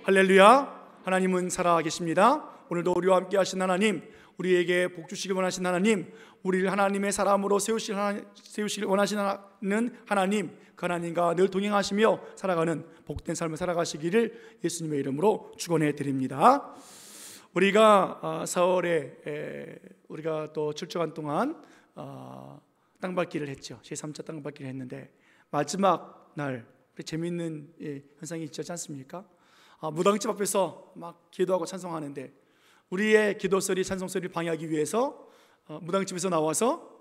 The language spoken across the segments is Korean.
할렐루야. 하나님은 살아계십니다. 오늘도 우리와 함께 하신 하나님, 우리에게 복 주시길 원하신 하나님, 우리를 하나님의 사람으로 세우시길 원하시는 하나님, 그 하나님과 늘 동행하시며 살아가는 복된 삶을 살아가시기를 예수님의 이름으로 축원해 드립니다. 우리가 4월에 우리가 또 출정한 동안 땅밟기를 했죠. 제3차 땅밟기를 했는데 마지막 날 재미있는 현상이 있지 않습니까? 무당집 앞에서 막 기도하고 찬송하는데 우리의 기도소리, 찬송소리를 방해하기 위해서 무당집에서 나와서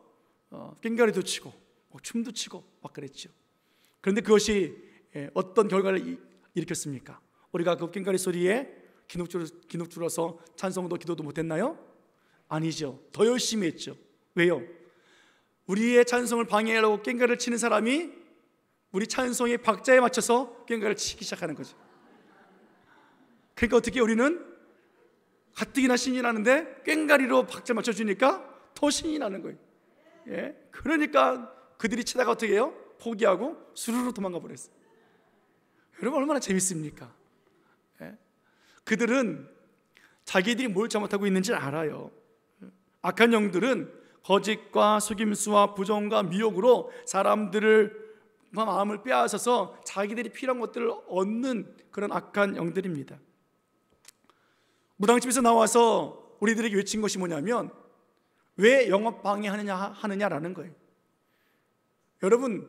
꽹과리도 치고 춤도 추고 막 그랬죠. 그런데 그것이 어떤 결과를 일으켰습니까? 우리가 그 꽹과리 소리에 기눅줄어서 찬송도 기도도 못했나요? 아니죠. 더 열심히 했죠. 왜요? 우리의 찬송을 방해하려고 꽹과리를 치는 사람이 우리 찬송의 박자에 맞춰서 꽹과리를 치기 시작하는 거죠. 그러니까 어떻게 우리는 가뜩이나 신이 나는데 꽹과리로 박자 맞춰주니까 더 신이 나는 거예요. 그러니까 그들이 치다가 어떻게 해요? 포기하고 수르르 도망가 버렸어요. 여러분 얼마나 재밌습니까? 그들은 자기들이 뭘 잘못하고 있는지 알아요. 악한 영들은 거짓과 속임수와 부정과 미혹으로 사람들을 마음을 빼앗아서 자기들이 필요한 것들을 얻는 그런 악한 영들입니다. 무당집에서 나와서 우리들에게 외친 것이 뭐냐면 왜 영업 방해하느냐라는 거예요. 여러분,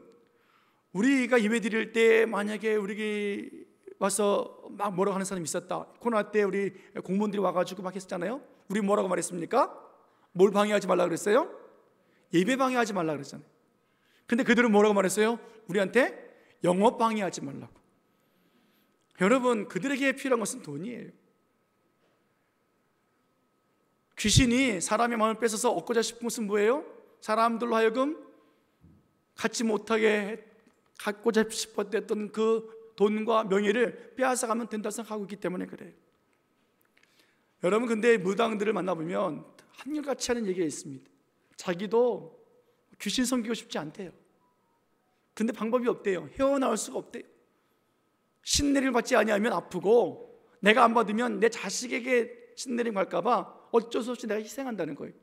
우리가 예배 드릴 때 만약에 우리 와서 막 뭐라고 하는 사람이 있었다. 코로나 때 우리 공무원들이 와가지고 막 했었잖아요. 우리 뭐라고 말했습니까? 뭘 방해하지 말라 그랬어요? 예배 방해하지 말라 그랬잖아요. 근데 그들은 뭐라고 말했어요? 우리한테 영업 방해하지 말라고. 여러분, 그들에게 필요한 것은 돈이에요. 귀신이 사람의 마음을 뺏어서 얻고자 싶은 것은 뭐예요? 사람들로 하여금 갖지 못하게 갖고자 싶었던 그 돈과 명예를 빼앗아가면 된다고 생각하고 있기 때문에 그래요. 여러분, 근데 무당들을 만나보면 한결같이 하는 얘기가 있습니다. 자기도 귀신 섬기고 싶지 않대요. 근데 방법이 없대요. 헤어나올 수가 없대요. 신내림을 받지 아니하면 아프고 내가 안 받으면 내 자식에게 신내림 갈까 봐 어쩔 수 없이 내가 희생한다는 거예요.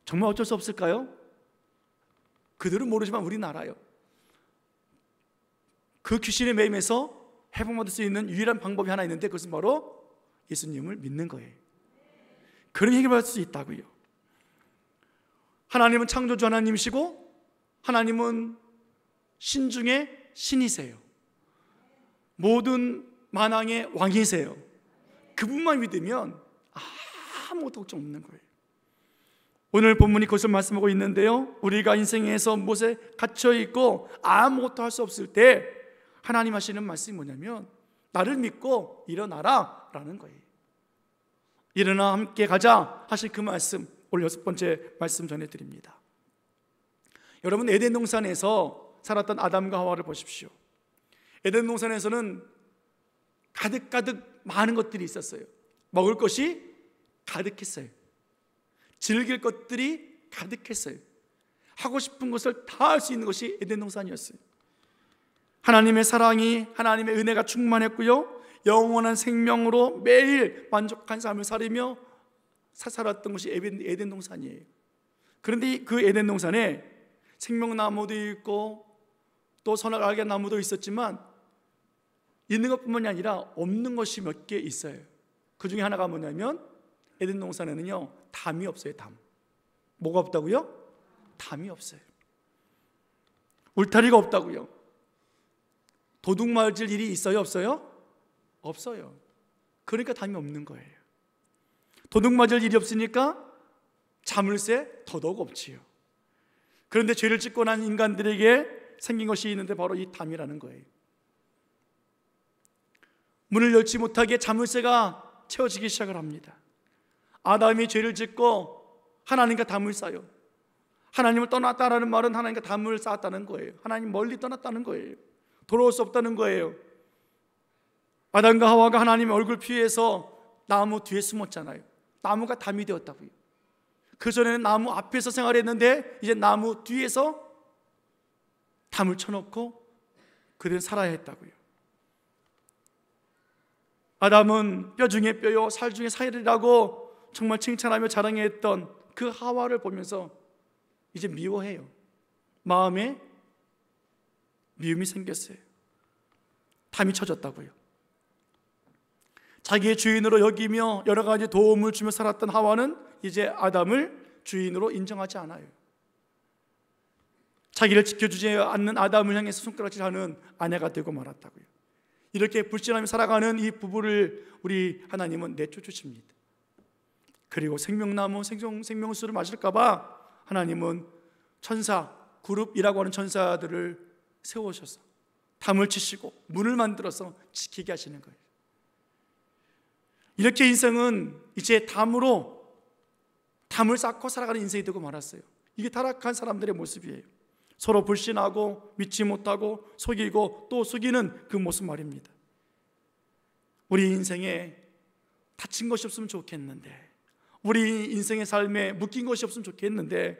정말 어쩔 수 없을까요? 그들은 모르지만 우리는 알아요. 그 귀신의 매임에서 회복받을 수 있는 유일한 방법이 하나 있는데 그것은 바로 예수님을 믿는 거예요. 그런 해결받을 수 있다고요. 하나님은 창조주 하나님이시고 하나님은 신 중에 신이세요. 모든 만왕의 왕이세요. 그분만 믿으면 아무것도 걱정 없는 거예요. 오늘 본문이 그것을 말씀하고 있는데요, 우리가 인생에서 무엇에 갇혀있고 아무것도 할 수 없을 때 하나님 하시는 말씀이 뭐냐면 나를 믿고 일어나라 라는 거예요. 일어나 함께 가자 하실 그 말씀, 오늘 6번째 말씀 전해드립니다. 여러분, 에덴 동산에서 살았던 아담과 하와를 보십시오. 에덴 동산에서는 가득가득 많은 것들이 있었어요. 먹을 것이 가득했어요. 즐길 것들이 가득했어요. 하고 싶은 것을 다 할 수 있는 것이 에덴 동산이었어요. 하나님의 사랑이, 하나님의 은혜가 충만했고요, 영원한 생명으로 매일 만족한 삶을 살며 살았던 것이 에덴 동산이에요. 그런데 그 에덴 동산에 생명나무도 있고 또 선악을 알게 한 나무도 있었지만 있는 것뿐만이 아니라 없는 것이 몇 개 있어요. 그 중에 하나가 뭐냐면 에덴 동산에는요 담이 없어요. 담. 뭐가 없다고요? 담이 없어요. 울타리가 없다고요. 도둑 맞을 일이 있어요? 없어요? 없어요. 그러니까 담이 없는 거예요. 도둑 맞을 일이 없으니까 자물쇠 더더욱 없지요. 그런데 죄를 짓고 난 인간들에게 생긴 것이 있는데 바로 이 담이라는 거예요. 문을 열지 못하게 자물쇠가 채워지기 시작을 합니다. 아담이 죄를 짓고 하나님과 담을 쌓아요. 하나님을 떠났다라는 말은 하나님과 담을 쌓았다는 거예요. 하나님 멀리 떠났다는 거예요. 돌아올 수 없다는 거예요. 아담과 하와가 하나님의 얼굴 피해서 나무 뒤에 숨었잖아요. 나무가 담이 되었다고요. 그전에는 나무 앞에서 생활했는데 이제 나무 뒤에서 담을 쳐놓고 그들은 살아야 했다고요. 아담은 뼈 중에 뼈요 살 중에 살이라고 정말 칭찬하며 자랑했던 그 하와를 보면서 이제 미워해요. 마음에 미움이 생겼어요. 탐이 쳐졌다고요. 자기의 주인으로 여기며 여러 가지 도움을 주며 살았던 하와는 이제 아담을 주인으로 인정하지 않아요. 자기를 지켜주지 않는 아담을 향해서 손가락질하는 아내가 되고 말았다고요. 이렇게 불신하며 살아가는 이 부부를 우리 하나님은 내쫓으십니다. 그리고 생명나무 생명수를 마실까 봐 하나님은 천사, 그룹이라고 하는 천사들을 세우셔서 담을 치시고 문을 만들어서 지키게 하시는 거예요. 이렇게 인생은 이제 담을 쌓고 살아가는 인생이 되고 말았어요. 이게 타락한 사람들의 모습이에요. 서로 불신하고 믿지 못하고 속이고 또 속이는 그 모습 말입니다. 우리 인생에 다친 것이 없으면 좋겠는데, 우리 인생의 삶에 묶인 것이 없으면 좋겠는데,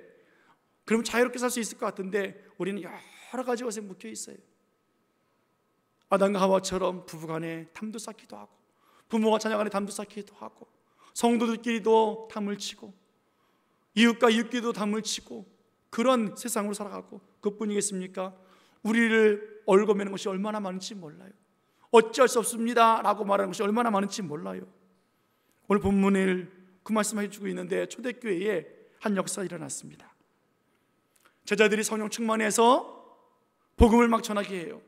그럼 자유롭게 살 수 있을 것 같은데 우리는 여러 가지 것에 묶여 있어요. 아담과 하와처럼 부부간에 담도 쌓기도 하고, 부모와 자녀간에 담도 쌓기도 하고, 성도들끼리도 담을 치고, 이웃과 이웃끼리도 담을 치고, 그런 세상으로 살아가고, 그뿐이겠습니까? 우리를 얽어매는 것이 얼마나 많은지 몰라요. 어쩔 수 없습니다 라고 말하는 것이 얼마나 많은지 몰라요. 오늘 본문을 그 말씀해 주고 있는데, 초대교회에 한 역사가 일어났습니다. 제자들이 성령 충만해서 복음을 막 전하게 해요.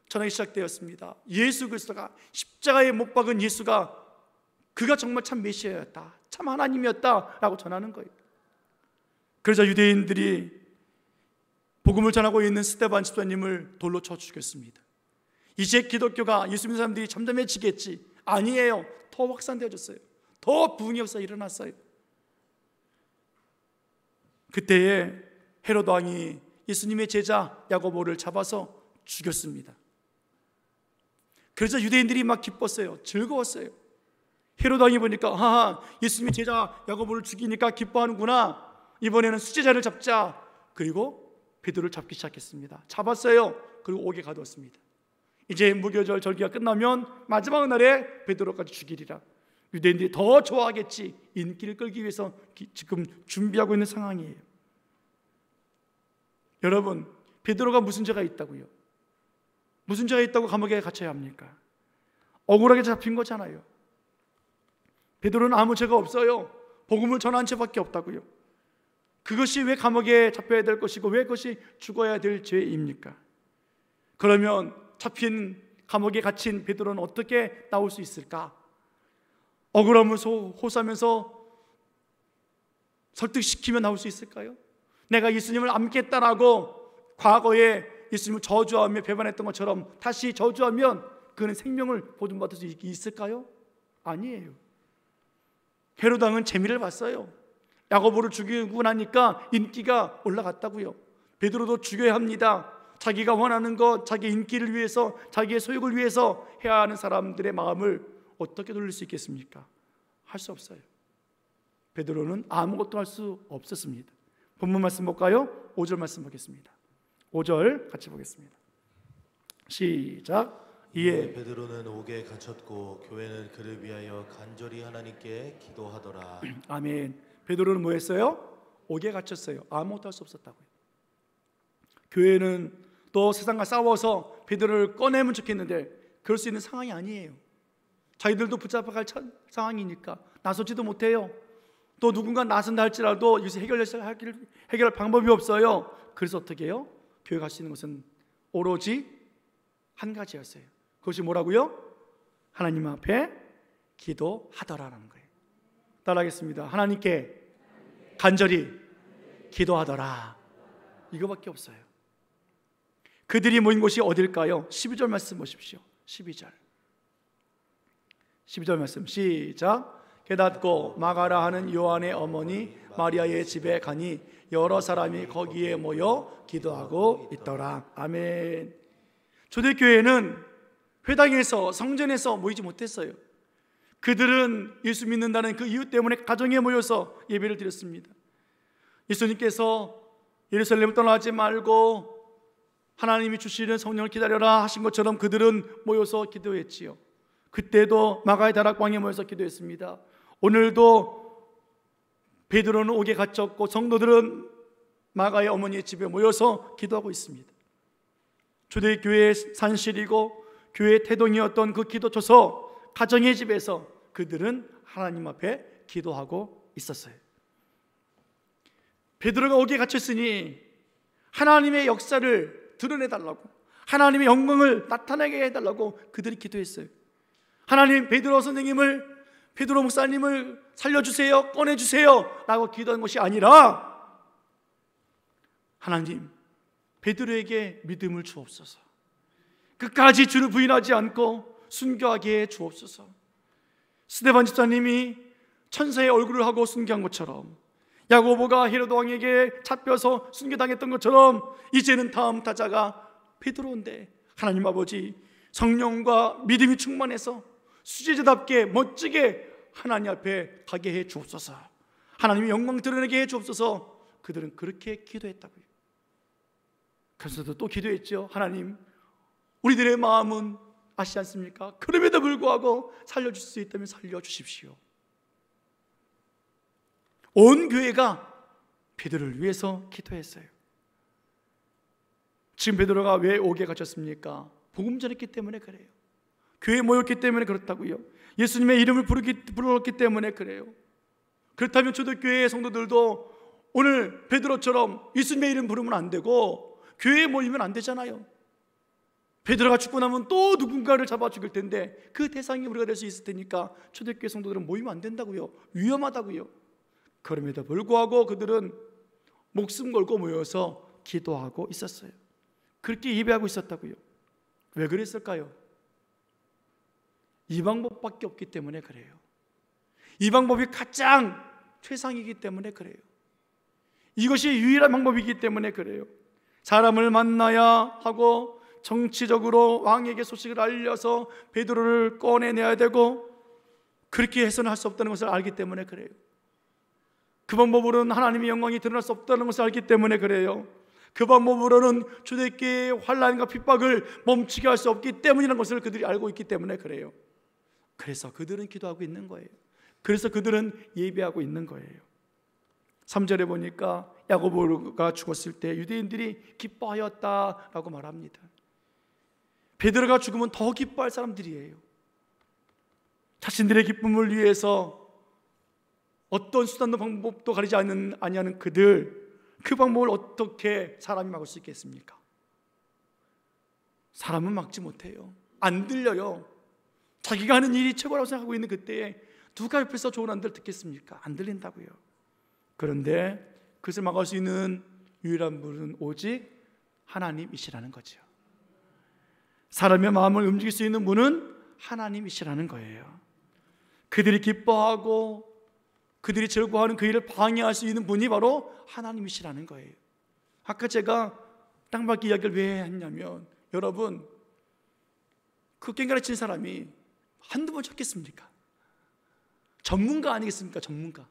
전하기 시작되었습니다. 예수 그리스도가, 십자가에 못 박은 예수가, 그가 정말 참 메시아였다, 참 하나님이었다 라고 전하는 거예요. 그러자 유대인들이 복음을 전하고 있는 스데반 집사님을 돌로 쳐 죽였습니다. 이제 기독교가, 예수 믿는 사람들이 잠잠해지겠지. 아니에요. 더 확산되어졌어요. 더 부흥의 역사가 일어났어요. 그때에 헤롯 왕이 예수님의 제자 야고보를 잡아서 죽였습니다. 그래서 유대인들이 막 기뻤어요. 즐거웠어요. 헤롯 왕이 보니까, 하하, 예수님의 제자 야고보를 죽이니까 기뻐하는구나, 이번에는 수제자를 잡자. 그리고 베드로를 잡기 시작했습니다. 잡았어요. 그리고 옥에 가두었습니다. 이제 무교절 절기가 끝나면 마지막 날에 베드로까지 죽이리라. 유대인들이 더 좋아하겠지. 인기를 끌기 위해서 지금 준비하고 있는 상황이에요. 여러분, 베드로가 무슨 죄가 있다고요? 무슨 죄가 있다고 감옥에 갇혀야 합니까? 억울하게 잡힌 거잖아요. 베드로는 아무 죄가 없어요. 복음을 전한 죄밖에 없다고요. 그것이 왜 감옥에 잡혀야 될 것이고 왜 그것이 죽어야 될 죄입니까? 그러면 잡힌, 감옥에 갇힌 베드로는 어떻게 나올 수 있을까? 억울함을 호소하면서 설득시키며 나올 수 있을까요? 내가 예수님을 안 믿겠다라고 과거에 예수님을 저주하며 배반했던 것처럼 다시 저주하면 그는 생명을 보존받을 수 있을까요? 아니에요. 헤롯 왕은 재미를 봤어요. 야고보를 죽이고 나니까 인기가 올라갔다고요. 베드로도 죽여야 합니다. 자기가 원하는 것, 자기 인기를 위해서, 자기의 소욕을 위해서 해야 하는 사람들의 마음을 어떻게 돌릴 수 있겠습니까? 할 수 없어요. 베드로는 아무것도 할 수 없었습니다. 본문 말씀 볼까요? 5절 말씀 보겠습니다. 5절 같이 보겠습니다. 시작. 이에 베드로는 옥에 갇혔고 교회는 그를 위하여 간절히 하나님께 기도하더라. 아멘. 베드로는 뭐 했어요? 옥에 갇혔어요. 아무것도 할 수 없었다고요. 교회는 또 세상과 싸워서 베드로를 꺼내면 좋겠는데 그럴 수 있는 상황이 아니에요. 자기들도 붙잡아갈 상황이니까 나서지도 못해요. 또 누군가 나선다 할지라도 이것을 해결할 방법이 없어요. 그래서 어떻게 해요? 교회 갈 수 있는 것은 오로지 한 가지였어요. 그것이 뭐라고요? 하나님 앞에 기도하더라라는 거예요. 따라하겠습니다. 하나님께 간절히 기도하더라. 이거밖에 없어요. 그들이 모인 곳이 어딜까요? 12절 말씀 보십시오. 12절 말씀 시작. 깨닫고 마가라 하는 요한의 어머니 마리아의 집에 가니 여러 사람이 거기에 모여 기도하고 있더라. 아멘. 초대교회는 회당에서, 성전에서 모이지 못했어요. 그들은 예수 믿는다는 그 이유 때문에 가정에 모여서 예배를 드렸습니다. 예수님께서 예루살렘을 떠나지 말고 하나님이 주시는 성령을 기다려라 하신 것처럼 그들은 모여서 기도했지요. 그때도 마가의 다락방에 모여서 기도했습니다. 오늘도 베드로는 옥에 갇혔고 성도들은 마가의 어머니의 집에 모여서 기도하고 있습니다. 초대교회의 산실이고 교회의 태동이었던 그 기도처서 가정의 집에서 그들은 하나님 앞에 기도하고 있었어요. 베드로가 옥에 갇혔으니 하나님의 역사를 드러내달라고, 하나님의 영광을 나타나게 해달라고 그들이 기도했어요. 하나님, 베드로 선생님을, 베드로 목사님을 살려주세요, 꺼내주세요 라고 기도한 것이 아니라, 하나님, 베드로에게 믿음을 주옵소서, 끝까지 주를 부인하지 않고 순교하게 해 주옵소서. 스데반 집사님이 천사의 얼굴을 하고 순교한 것처럼, 야고보가 헤로드 왕에게 잡혀서 순교당했던 것처럼, 이제는 다음 타자가 베드로인데 하나님 아버지, 성령과 믿음이 충만해서 수제자답게 멋지게 하나님 앞에 가게 해 주옵소서, 하나님의 영광 드러내게 해 주옵소서. 그들은 그렇게 기도했다고요. 그래서도 또 기도했죠. 하나님, 우리들의 마음은 아시지 않습니까? 그럼에도 불구하고 살려줄 수 있다면 살려주십시오. 온 교회가 베드로를 위해서 기도했어요. 지금 베드로가 왜 옥에 갇혔습니까? 복음 전했기 때문에 그래요. 교회에 모였기 때문에 그렇다고요. 예수님의 이름을 부르기 때문에 그래요. 그렇다면 초대교회의 성도들도 오늘 베드로처럼 예수님의 이름 부르면 안 되고 교회에 모이면 안 되잖아요. 베드로가 죽고 나면 또 누군가를 잡아 죽일 텐데 그 대상이 우리가 될 수 있을 테니까 초대교회 성도들은 모이면 안 된다고요. 위험하다고요. 그럼에도 불구하고 그들은 목숨 걸고 모여서 기도하고 있었어요. 그렇게 예배하고 있었다고요. 왜 그랬을까요? 이 방법밖에 없기 때문에 그래요. 이 방법이 가장 최상이기 때문에 그래요. 이것이 유일한 방법이기 때문에 그래요. 사람을 만나야 하고 정치적으로 왕에게 소식을 알려서 베드로를 꺼내내야 되고, 그렇게 해서는 할 수 없다는 것을 알기 때문에 그래요. 그 방법으로는 하나님의 영광이 드러날 수 없다는 것을 알기 때문에 그래요. 그 방법으로는 초대교회의 환난과 핍박을 멈추게 할 수 없기 때문이라는 것을 그들이 알고 있기 때문에 그래요. 그래서 그들은 기도하고 있는 거예요. 그래서 그들은 예배하고 있는 거예요. 3절에 보니까 야고보가 죽었을 때 유대인들이 기뻐하였다라고 말합니다. 베드로가 죽으면 더 기뻐할 사람들이에요. 자신들의 기쁨을 위해서 어떤 수단도 방법도 가리지 아니하는 그들, 그 방법을 어떻게 사람이 막을 수 있겠습니까? 사람은 막지 못해요. 안 들려요. 자기가 하는 일이 최고라고 생각하고 있는 그때에 누가 옆에서 좋은 안들 듣겠습니까? 안 들린다고요. 그런데 그것을 막을 수 있는 유일한 분은 오직 하나님이시라는 거죠. 사람의 마음을 움직일 수 있는 분은 하나님이시라는 거예요. 그들이 기뻐하고 그들이 즐거워하는 그 일을 방해할 수 있는 분이 바로 하나님이시라는 거예요. 아까 제가 땅밟기 이야기를 왜 했냐면, 여러분, 그 깽가리 친 사람이 한두 번 쳤겠습니까? 전문가 아니겠습니까? 전문가.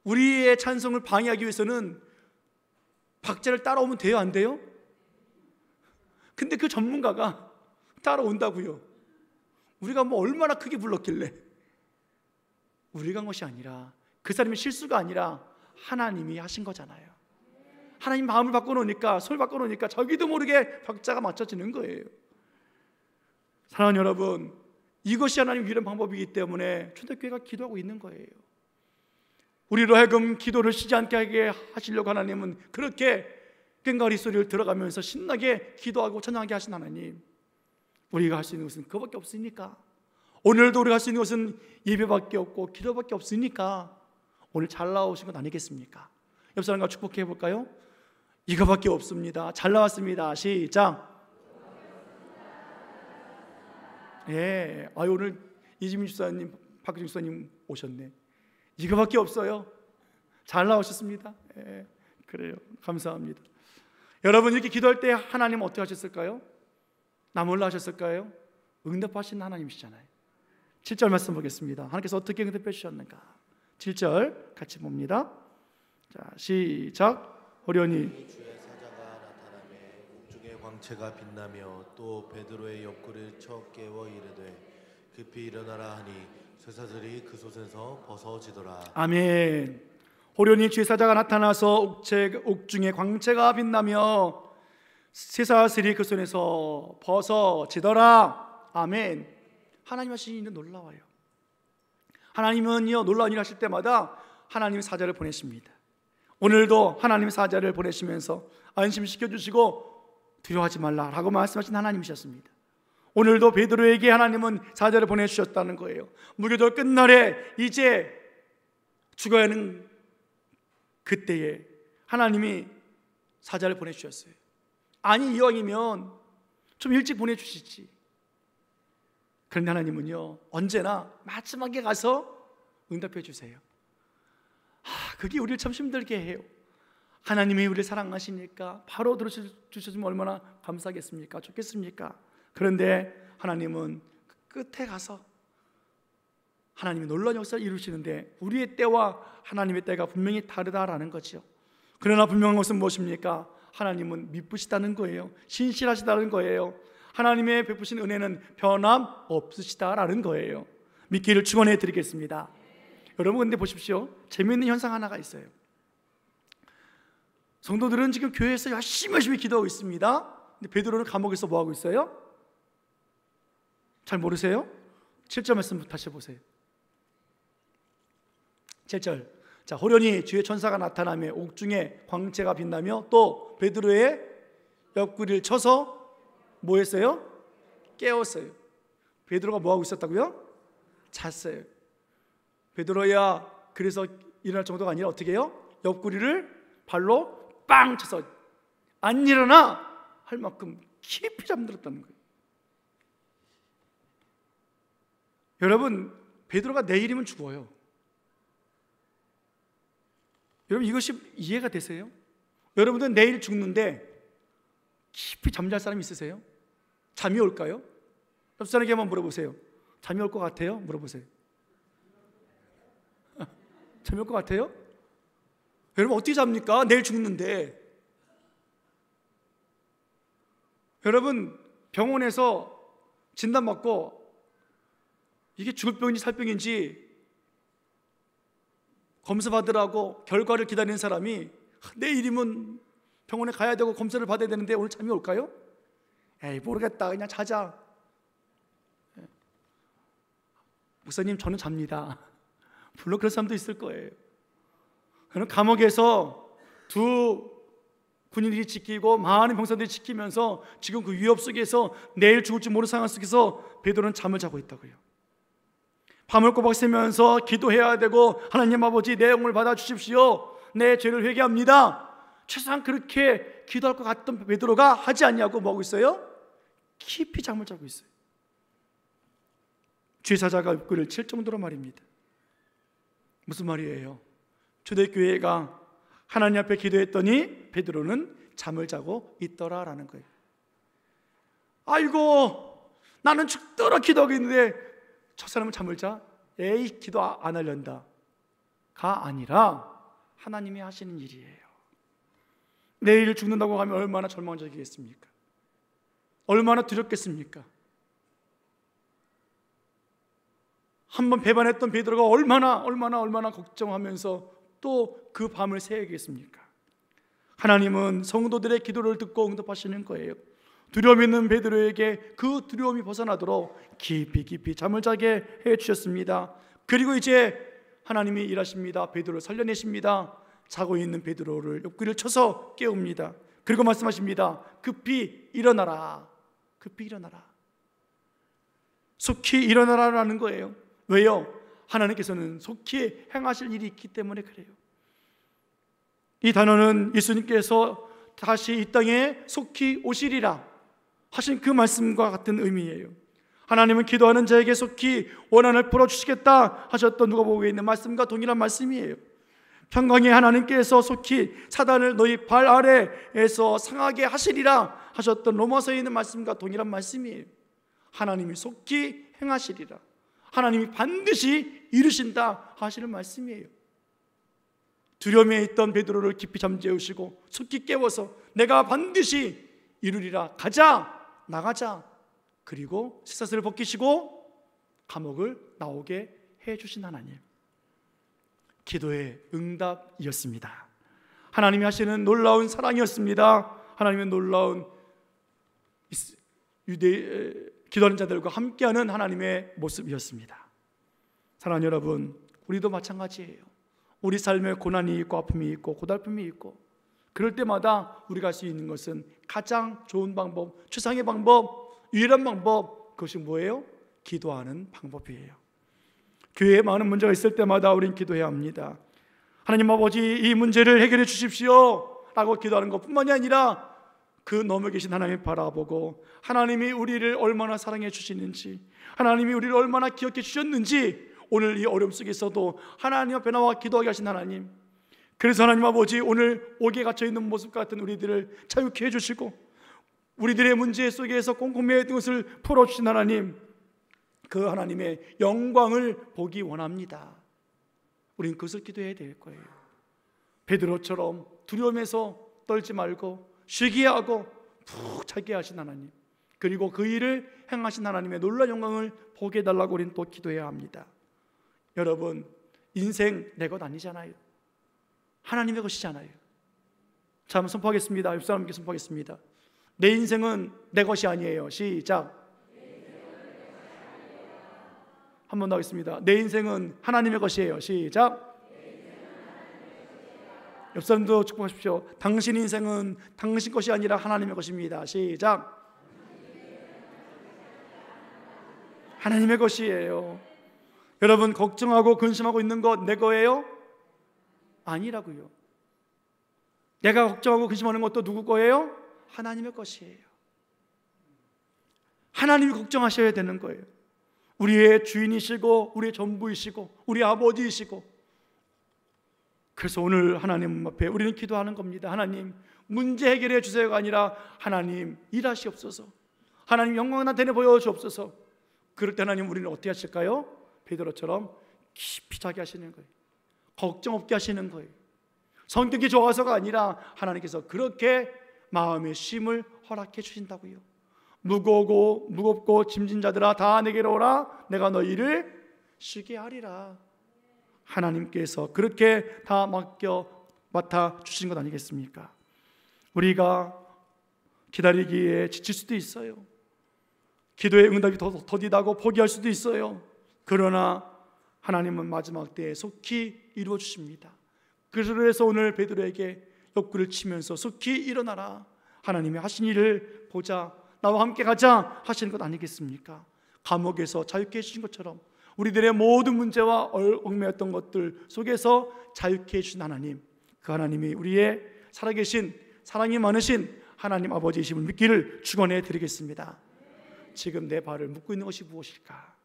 우리의 찬송을 방해하기 위해서는 박자를 따라오면 돼요, 안 돼요? 근데 그 전문가가 따라온다고요. 우리가 뭐 얼마나 크게 불렀길래. 우리가 한 것이 아니라, 그 사람의 실수가 아니라 하나님이 하신 거잖아요. 하나님 마음을 바꿔놓으니까, 소리 바꿔놓으니까 자기도 모르게 박자가 맞춰지는 거예요. 사랑하는 여러분, 이것이 하나님의 유일한 방법이기 때문에 초대교회가 기도하고 있는 거예요. 우리로 하여금 기도를 쉬지 않게 하게 하시려고 하나님은 그렇게 꽹과리 소리를 들어가면서 신나게 기도하고 찬양하게 하신 하나님, 우리가 할 수 있는 것은 그거밖에 없으니까, 오늘도 우리가 할 수 있는 것은 예배밖에 없고 기도밖에 없으니까 오늘 잘 나오신 것 아니겠습니까? 옆 사람과 축복해 볼까요? 이거밖에 없습니다. 잘 나왔습니다. 시작. 예, 오늘 이지민 집사님, 박규정 집사님 오셨네. 이거밖에 없어요. 잘 나오셨습니다. 예, 그래요. 감사합니다. 여러분, 이렇게 기도할 때 하나님은 어떻게 하셨을까요? 나 몰라 하셨을까요? 응답하신 하나님이시잖아요. 7절 말씀 보겠습니다. 하나님께서 어떻게 응답해 주셨는가? 7절 같이 봅니다. 자, 시작. 호련히 주의 사자가 나타나매 옥중의 광채가 빛나며 또 베드로의 옆구리를 쳐 깨워 이르되 그 급히 일어나라 하니 쇠사슬이 그 솥에서 벗어지더라. 아멘. 호련히 죄사자가 나타나서 옥중에 광채가 빛나며 쇠사슬이 그 손에서 벗어지더라. 아멘. 하나님 하시는 일은 놀라워요. 하나님은요, 놀라운 일 하실 때마다 하나님의 사자를 보내십니다. 오늘도 하나님의 사자를 보내시면서 안심시켜주시고 두려워하지 말라라고 말씀하신 하나님이셨습니다. 오늘도 베드로에게 하나님은 사자를 보내주셨다는 거예요. 무교절 끝날에 이제 죽어야 하는 그때에 하나님이 사자를 보내주셨어요. 아니, 이왕이면 좀 일찍 보내주시지. 그런데 하나님은요, 언제나 마지막에 가서 응답해 주세요. 그게 우리를 참 힘들게 해요. 하나님이 우리를 사랑하시니까 바로 들어주시면 얼마나 감사하겠습니까? 좋겠습니까? 그런데 하나님은 그 끝에 가서 하나님이 놀라운 역사를 이루시는데 우리의 때와 하나님의 때가 분명히 다르다라는 거죠. 그러나 분명한 것은 무엇입니까? 하나님은 미쁘시다는 거예요. 신실하시다는 거예요. 하나님의 베푸신 은혜는 변함없으시다라는 거예요. 믿기를 축원해 드리겠습니다. 여러분, 근데 보십시오. 재미있는 현상 하나가 있어요. 성도들은 지금 교회에서 열심히 기도하고 있습니다. 근데 베드로는 감옥에서 뭐하고 있어요? 잘 모르세요? 7절 말씀부터 다시 보세요. 7절. 자, 호련히 주의 천사가 나타나며 옥중에 광채가 빛나며 또 베드로의 옆구리를 쳐서 뭐 했어요? 깨웠어요. 베드로가 뭐하고 있었다고요? 잤어요. 베드로야, 그래서 일어날 정도가 아니라 어떻게 해요? 옆구리를 발로 빵 쳐서 안 일어나 할 만큼 깊이 잠들었다는 거예요. 여러분, 베드로가 내일이면 죽어요. 여러분, 이것이 이해가 되세요? 여러분들 내일 죽는데 깊이 잠잘 사람 있으세요? 잠이 올까요? 옆 사람에게 한번 물어보세요. 잠이 올 것 같아요? 물어보세요. 잠이 올 것 같아요? 여러분, 어떻게 잡니까? 내일 죽는데. 여러분, 병원에서 진단받고 이게 죽을 병인지 살 병인지 검사 받으라고 결과를 기다리는 사람이 내일이면 병원에 가야 되고 검사를 받아야 되는데 오늘 잠이 올까요? 에이, 모르겠다, 그냥 자자. 목사님, 저는 잡니다. 물론 그런 사람도 있을 거예요. 그럼 감옥에서 두 군인들이 지키고 많은 병사들이 지키면서 지금 그 위협 속에서 내일 죽을지 모르는 상황 속에서 베드로는 잠을 자고 있다고요. 밤을 꼬박 새면서 기도해야 되고, 하나님 아버지, 내 영을 받아주십시오, 내 죄를 회개합니다. 최소한 그렇게 기도할 것 같던 베드로가 하지 않냐고 뭐하고 있어요? 깊이 잠을 자고 있어요. 죄사자가 옆구리를 칠 정도로 말입니다. 무슨 말이에요? 초대교회가 하나님 앞에 기도했더니 베드로는 잠을 자고 있더라라는 거예요. 아이고, 나는 죽도록 기도하고 있는데 저 사람은 잠을 자? 에이, 기도 안 하련다 가 아니라 하나님이 하시는 일이에요. 내일 죽는다고 하면 얼마나 절망적이겠습니까? 얼마나 두렵겠습니까? 한번 배반했던 베드로가 얼마나 걱정하면서 또 그 밤을 새야겠습니까? 하나님은 성도들의 기도를 듣고 응답하시는 거예요. 두려움 있는 베드로에게 그 두려움이 벗어나도록 깊이 잠을 자게 해주셨습니다. 그리고 이제 하나님이 일하십니다. 베드로를 살려내십니다. 자고 있는 베드로를 옆구리를 쳐서 깨웁니다. 그리고 말씀하십니다. 급히 일어나라. 급히 일어나라. 속히 일어나라라는 거예요. 왜요? 하나님께서는 속히 행하실 일이 있기 때문에 그래요. 이 단어는 예수님께서 다시 이 땅에 속히 오시리라 하신 그 말씀과 같은 의미예요. 하나님은 기도하는 자에게 속히 원한을 풀어주시겠다 하셨던 누가복음에 있는 말씀과 동일한 말씀이에요. 평강의 하나님께서 속히 사단을 너희 발 아래에서 상하게 하시리라 하셨던 로마서에 있는 말씀과 동일한 말씀이에요. 하나님이 속히 행하시리라, 하나님이 반드시 이루신다 하시는 말씀이에요. 두려움에 있던 베드로를 깊이 잠재우시고 속히 깨워서 내가 반드시 이루리라, 가자, 나가자. 그리고 쇠사슬을 벗기시고 감옥을 나오게 해주신 하나님, 기도의 응답이었습니다. 하나님이 하시는 놀라운 사랑이었습니다. 하나님의 놀라운 기도하는 자들과 함께하는 하나님의 모습이었습니다. 사랑하는 여러분, 우리도 마찬가지예요. 우리 삶에 고난이 있고 아픔이 있고 고달픔이 있고, 그럴 때마다 우리가 할 수 있는 것은 가장 좋은 방법, 최상의 방법, 유일한 방법, 그것이 뭐예요? 기도하는 방법이에요. 교회에 많은 문제가 있을 때마다 우리는 기도해야 합니다. 하나님 아버지, 이 문제를 해결해 주십시오 라고 기도하는 것뿐만이 아니라 그 너머 계신 하나님을 바라보고 하나님이 우리를 얼마나 사랑해 주시는지, 하나님이 우리를 얼마나 기억해 주셨는지, 오늘 이 어려움 속에서도 하나님 앞에 나와 기도하게 하신 하나님, 그래서 하나님 아버지, 오늘 옥에 갇혀있는 모습 같은 우리들을 자유케 해주시고 우리들의 문제 속에서 꼼꼼히 했던 것을 풀어주신 하나님, 그 하나님의 영광을 보기 원합니다. 우리는 그것을 기도해야 될 거예요. 베드로처럼 두려움에서 떨지 말고 쉬게 하고 푹 자게 하신 하나님, 그리고 그 일을 행하신 하나님의 놀라운 영광을 보게 해달라고 우리는 또 기도해야 합니다. 여러분, 인생 내 것 아니잖아요. 하나님의 것이잖아요. 자, 한번 선포하겠습니다. 옆 사람께 선포하겠습니다. 내 인생은 내 것이 아니에요. 시작. 한 번 더 하겠습니다. 내 인생은 하나님의 것이에요. 시작. 옆 사람도 축복하십시오. 당신 인생은 당신 것이 아니라 하나님의 것입니다. 시작. 하나님의 것이에요. 여러분, 걱정하고 근심하고 있는 것 내 거예요? 아니라고요. 내가 걱정하고 근심하는 것도 누구 거예요? 하나님의 것이에요. 하나님이 걱정하셔야 되는 거예요. 우리의 주인이시고 우리의 전부이시고 우리 아버지이시고, 그래서 오늘 하나님 앞에 우리는 기도하는 겁니다. 하나님, 문제 해결해 주세요가 아니라 하나님 일하시옵소서, 하나님 영광 나타내 보여주옵소서. 그럴 때 하나님, 우리는 어떻게 하실까요? 베드로처럼 깊이 자게 하시는 거예요. 걱정 없게 하시는 거예요. 성격이 좋아서가 아니라 하나님께서 그렇게 마음의 쉼을 허락해 주신다고요. 무겁고 짐진 자들아 다 내게로 오라, 내가 너희를 쉬게 하리라. 하나님께서 그렇게 다 맡아 주신 것 아니겠습니까? 우리가 기다리기에 지칠 수도 있어요. 기도의 응답이 더디다고 포기할 수도 있어요. 그러나 하나님은 마지막 때에 속히 이루어 주십니다. 그래서 오늘 베드로에게 옆구리를 치면서 속히 일어나라, 하나님이 하신 일을 보자, 나와 함께 가자 하시는 것 아니겠습니까? 감옥에서 자유케 해주신 것처럼 우리들의 모든 문제와 얽매였던 것들 속에서 자유케 해주신 하나님, 그 하나님이 우리의 살아계신 사랑이 많으신 하나님 아버지이심을 믿기를 축원해 드리겠습니다. 지금 내 발을 묶고 있는 것이 무엇일까?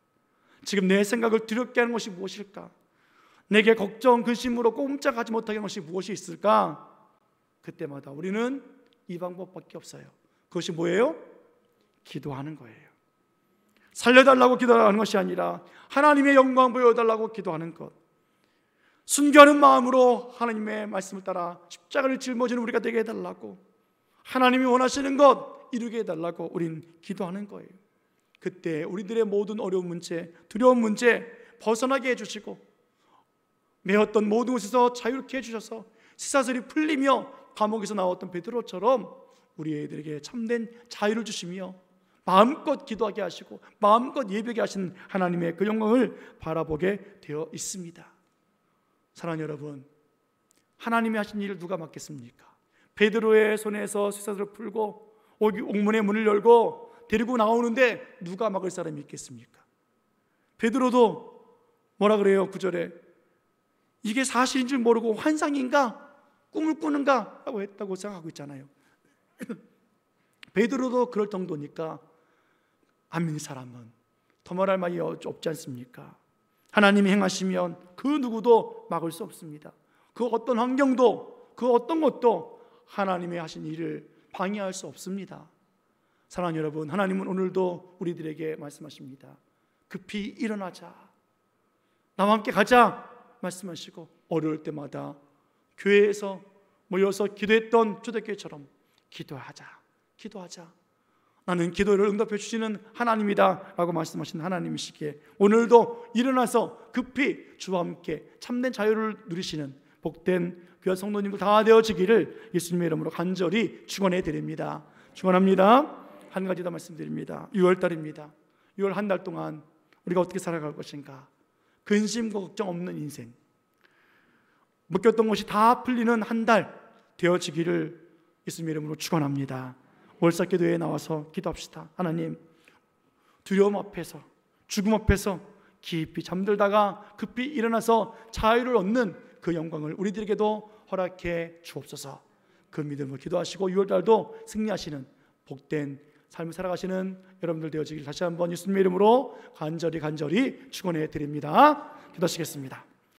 지금 내 생각을 두렵게 하는 것이 무엇일까? 내게 걱정, 근심으로 꼼짝하지 못하게 하는 것이 무엇이 있을까? 그때마다 우리는 이 방법밖에 없어요. 그것이 뭐예요? 기도하는 거예요. 살려달라고 기도하는 것이 아니라 하나님의 영광 보여달라고 기도하는 것, 순교하는 마음으로 하나님의 말씀을 따라 십자가를 짊어지는 우리가 되게 해달라고, 하나님이 원하시는 것 이루게 해달라고 우린 기도하는 거예요. 그때 우리들의 모든 어려운 문제, 두려운 문제 벗어나게 해주시고 매었던 모든 곳에서 자유롭게 해주셔서 쇠사슬이 풀리며 감옥에서 나왔던 베드로처럼 우리 애들에게 참된 자유를 주시며 마음껏 기도하게 하시고 마음껏 예배하게 하신 하나님의 그 영광을 바라보게 되어 있습니다. 사랑하는 여러분, 하나님이 하신 일을 누가 막겠습니까? 베드로의 손에서 쇠사슬을 풀고 옥문의 문을 열고 데리고 나오는데 누가 막을 사람이 있겠습니까? 베드로도 뭐라 그래요? 9절에 이게 사실인 줄 모르고 환상인가 꿈을 꾸는가 하고 했다고 생각하고 있잖아요. 베드로도 그럴 정도니까 안 믿는 사람은 더 말할 말이 없지 않습니까? 하나님이 행하시면 그 누구도 막을 수 없습니다. 그 어떤 환경도 그 어떤 것도 하나님이 하신 일을 방해할 수 없습니다. 사랑하는 여러분, 하나님은 오늘도 우리들에게 말씀하십니다. 급히 일어나자, 나와 함께 가자 말씀하시고, 어려울 때마다 교회에서 모여서 기도했던 초대교회처럼 기도하자. 나는 기도를 응답해 주시는 하나님이다 라고 말씀하신 하나님이시기에 오늘도 일어나서 급히 주와 함께 참된 자유를 누리시는 복된 귀한 성도님들 다 되어지기를 예수님의 이름으로 간절히 축원해 드립니다. 축원합니다. 한 가지 더 말씀드립니다. 6월달입니다. 6월 한 달 동안 우리가 어떻게 살아갈 것인가, 근심과 걱정 없는 인생, 묶였던 것이 다 풀리는 한 달 되어지기를 예수님의 이름으로 축원합니다. 월삭기도에 나와서 기도합시다. 하나님, 두려움 앞에서, 죽음 앞에서 깊이 잠들다가 급히 일어나서 자유를 얻는 그 영광을 우리들에게도 허락해 주옵소서. 그 믿음을 기도하시고 6월달도 승리하시는 복된 삶을 살아가시는 여러분들 되어지길 다시 한번 예수님의 이름으로 간절히 축원해 드립니다. 기도하시겠습니다.